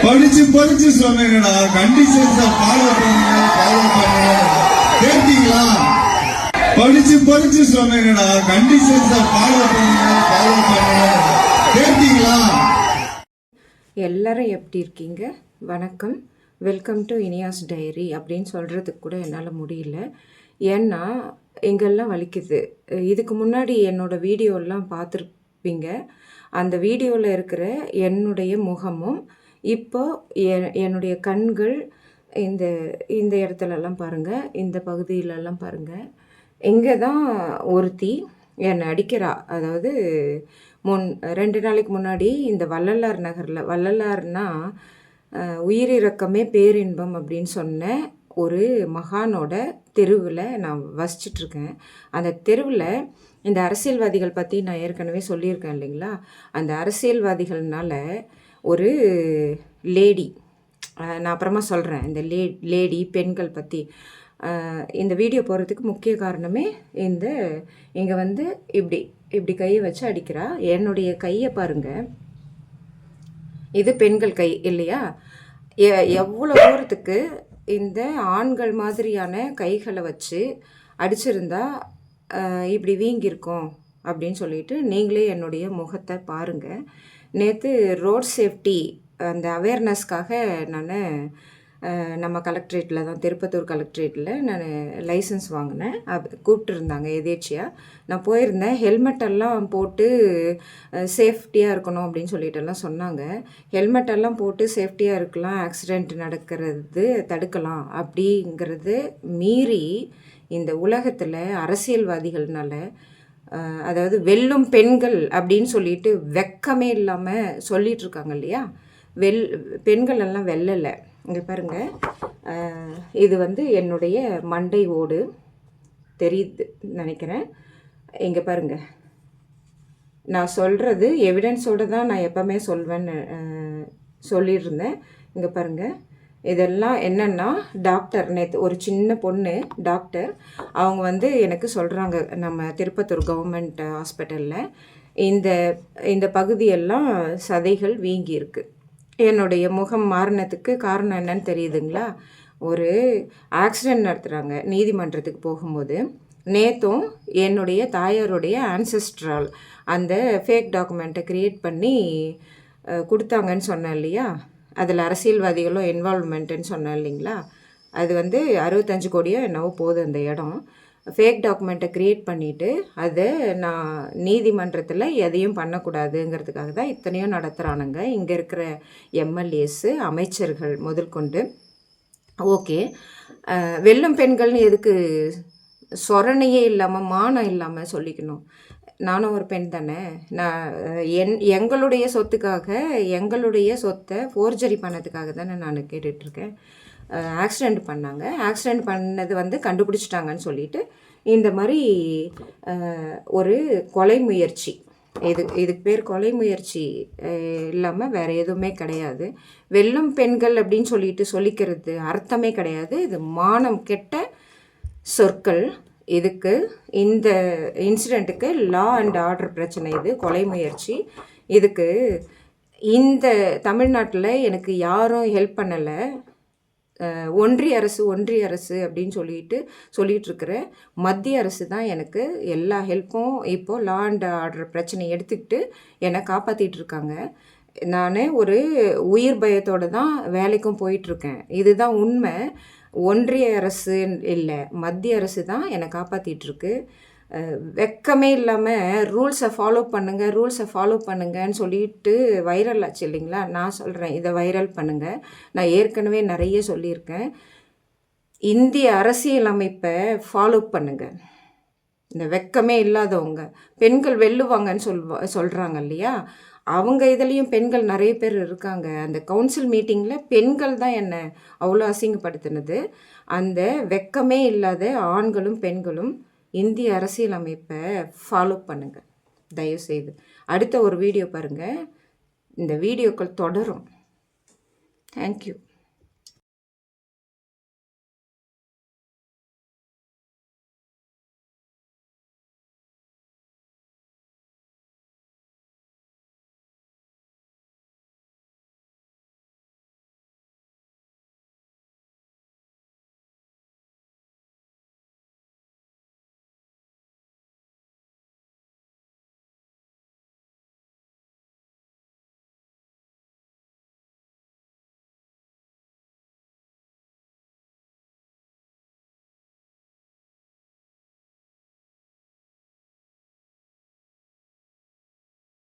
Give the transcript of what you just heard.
படிச்சு படிச்சு சொன்னீங்கடா, conditions follow பண்ணுங்க. கேட்டீங்களா? படிச்சு படிச்சு சொன்னீங்கடா, கண்டிஷன்ஸ ஃபாலோ பண்ணுங்க. கேட்டீங்களா? எல்லாரும் எப்படி இருக்கீங்க? வணக்கம், வெல்கம் டு இனியாஸ் டைரி அப்படின்னு சொல்கிறதுக்கு கூட என்னால் முடியல. ஏன்னா எங்கெல்லாம் வலிக்குது. இதுக்கு முன்னாடி என்னோடய வீடியோலாம் பார்த்துருப்பீங்க. அந்த வீடியோவில் இருக்கிற என்னுடைய முகமும் இப்போ என்னுடைய கண்கள் இந்த இந்த இடத்துலலாம் பாருங்கள், இந்த பகுதியிலலாம் பாருங்கள். இங்கே தான் ஒருத்தி என்னை அடிக்கிறா. அதாவது 2 நாளைக்கு முன்னாடி இந்த வள்ளலார் நகரில், வள்ளலார்னா உயிரிரக்கமே பேரின்பம் அப்படின்னு சொன்ன ஒரு மகானோட தெருவில் நான் வசிச்சிட்ருக்கேன். அந்த தெருவில் இந்த அரசியல்வாதிகள் பற்றி நான் ஏற்கனவே சொல்லியிருக்கேன் இல்லைங்களா? அந்த அரசியல்வாதிகள்னால ஒரு லேடி, நான் அப்புறமா சொல்கிறேன், இந்த லேடி பெண்கள் பற்றி இந்த வீடியோ போகிறதுக்கு முக்கிய காரணமே இங்கே வந்து இப்படி கையை வச்சு அடிக்கிறா. என்னுடைய கையை பாருங்கள், இது பெண்கள் கை இல்லையா? எவ்வளோ தூரத்துக்கு இந்த ஆண்கள் மாதிரியான கைகளை வச்சு அடிச்சிருந்தா இப்படி வீங்கியிருக்கோம் அப்படின்னு சொல்லிட்டு நீங்களே என்னுடைய முகத்தை பாருங்கள். நேற்று ரோட் சேஃப்டி அந்த அவேர்னஸ்க்காக நான் நம்ம கலெக்ட்ரேட்டில் தான், திருப்பத்தூர் கலெக்ட்ரேட்டில் நான் லைசன்ஸ் வாங்கினேன். கூப்பிட்டுருந்தாங்க எதேச்சியாக. நான் போயிருந்தேன். ஹெல்மெட்டெல்லாம் போட்டு சேஃப்டியாக இருக்கணும் அப்படின்னு சொல்லிட்டெல்லாம் சொன்னாங்க. ஹெல்மெட்டெல்லாம் போட்டு சேஃப்டியாக இருக்கலாம், ஆக்சிடெண்ட் நடக்கிறது தடுக்கலாம் அப்படிங்கிறது மீறி இந்த உலகத்தில் அரசியல்வாதிகள்னால, அதாவது வெல்லும் பெண்கள் அப்படின்னு சொல்லிட்டு வெக்கமே இல்லாமல் சொல்லிகிட்ருக்காங்க இல்லையா? பெண்கள் எல்லாம் வெல்லலை. இங்கே பாருங்கள், இது வந்து என்னுடைய மண்டை ஓடு தெரியுது நினைக்கிறேன். இங்கே பாருங்கள், நான் சொல்கிறது எவிடன்ஸோடு தான் நான் எப்போவுமே சொல்வேன்னு சொல்லியிருந்தேன். இங்கே பாருங்கள், இதெல்லாம் என்னென்னா டாக்டர், நேற்று ஒரு சின்ன பொண்ணு டாக்டர், அவங்க வந்து எனக்கு சொல்கிறாங்க, நம்ம திருப்பத்தூர் கவர்மெண்ட் ஹாஸ்பிட்டலில் இந்த பகுதியெல்லாம் சதைகள் வீங்கி இருக்குது. என்னுடைய முகம் மாறினதுக்கு காரணம் என்னன்னு தெரியுதுங்களா? ஒரு ஆக்சிடெண்ட் நடத்துகிறாங்க நீதிமன்றத்துக்கு போகும்போது. நேற்றும் என்னுடைய தாயாருடைய ஆன்செஸ்ட்ரால் அந்த ஃபேக் டாக்குமெண்ட்டை க்ரியேட் பண்ணி கொடுத்தாங்கன்னு சொன்னேன் இல்லையா? அதில் அரசியல்வாதிகளும் இன்வால்வ்மெண்ட்டுன்னு சொன்னேன் இல்லைங்களா? அது வந்து 65 கோடியோ என்னவோ போகுது அந்த இடம். ஃபேக் டாக்குமெண்ட்டை க்ரியேட் பண்ணிவிட்டு அதை நான் நீதிமன்றத்தில் எதையும் பண்ணக்கூடாதுங்கிறதுக்காக தான் இத்தனையும் நடத்துகிறானுங்க இங்கே இருக்கிற எம்எல்ஏஸு, அமைச்சர்கள் முதல் கொண்டு. ஓகே, வெல்லும் பெண்கள்னு எதுக்கு சொரணையே இல்லாமல் மானம் இல்லாமல் சொல்லிக்கணும்? நானும் ஒரு பெண் தானே. நான் எங்களுடைய சொத்துக்காக, எங்களுடைய சொத்தை ஃபோர்ஜரி பண்ணதுக்காக தானே நான் கேட்டுட்ருக்கேன். ஆக்சிடெண்ட் பண்ணாங்க, ஆக்சிடெண்ட் பண்ணது வந்து கண்டுபிடிச்சிட்டாங்கன்னு சொல்லிட்டு இந்த மாதிரி ஒரு கொலை முயற்சி, இதுக்கு பேர் கொலை முயற்சி இல்லாமல் வேறு எதுவுமே கிடையாது. வெல்லும் பெண்கள் அப்படின்னு சொல்லிட்டு சொல்லிக்கிறது அர்த்தமே கிடையாது. இது மானம் கெட்ட சொற்கள். இதுக்கு இந்த இன்சிடெண்ட்டுக்கு லா அண்ட் ஆர்டர் பிரச்சனை, இது கொலை முயற்சி. இதுக்கு இந்த தமிழ்நாட்டில் எனக்கு யாரும் ஹெல்ப் பண்ணலை. ஒன்றிய அரசு அப்படின்னு சொல்லிகிட்ருக்கிற மத்திய அரசு தான் எனக்கு எல்லா ஹெல்ப்பும் இப்போது லா அண்ட் ஆர்டர் பிரச்சனை எடுத்துக்கிட்டு என்னை காப்பாற்றிட்டு இருக்காங்க. நான் ஒரு உயிர் பயத்தோடு தான் வேலைக்கும் போயிட்டுருக்கேன். இதுதான் உண்மை. ஒன்றிய அரசு இல்லை, மத்திய அரசு தான் என்னை காப்பாற்றிட்டுருக்கு. வெக்கமே இல்லாமல் ரூல்ஸை ஃபாலோ பண்ணுங்கன்னு சொல்லிட்டு வைரல் ஆச்சு இல்லைங்களா? நான் சொல்கிறேன், இதை வைரல் பண்ணுங்கள். நான் ஏற்கனவே நிறைய சொல்லியிருக்கேன். இந்திய அரசியல் அமைப்பை ஃபாலோ பண்ணுங்கள். இந்த வெக்கமே இல்லாதவங்க பெண்கள் வெல்லுவாங்கன்னு சொல்கிறாங்க இல்லையா? அவங்க இதுலேயும் பெண்கள் நிறைய பேர் இருக்காங்க. அந்த கவுன்சில் மீட்டிங்கில் பெண்கள் தான் என்னை அவ்வளோ அசிங்கப்படுத்தினது. அந்த வெக்கமே இல்லாத ஆண்களும் பெண்களும் இந்திய அரசியல் அமைப்பை ஃபாலோ பண்ணுங்கள் தயவுசெய்து. அடுத்த ஒரு வீடியோ பாருங்கள். இந்த வீடியோக்கள் தொடரும். தேங்க்யூ.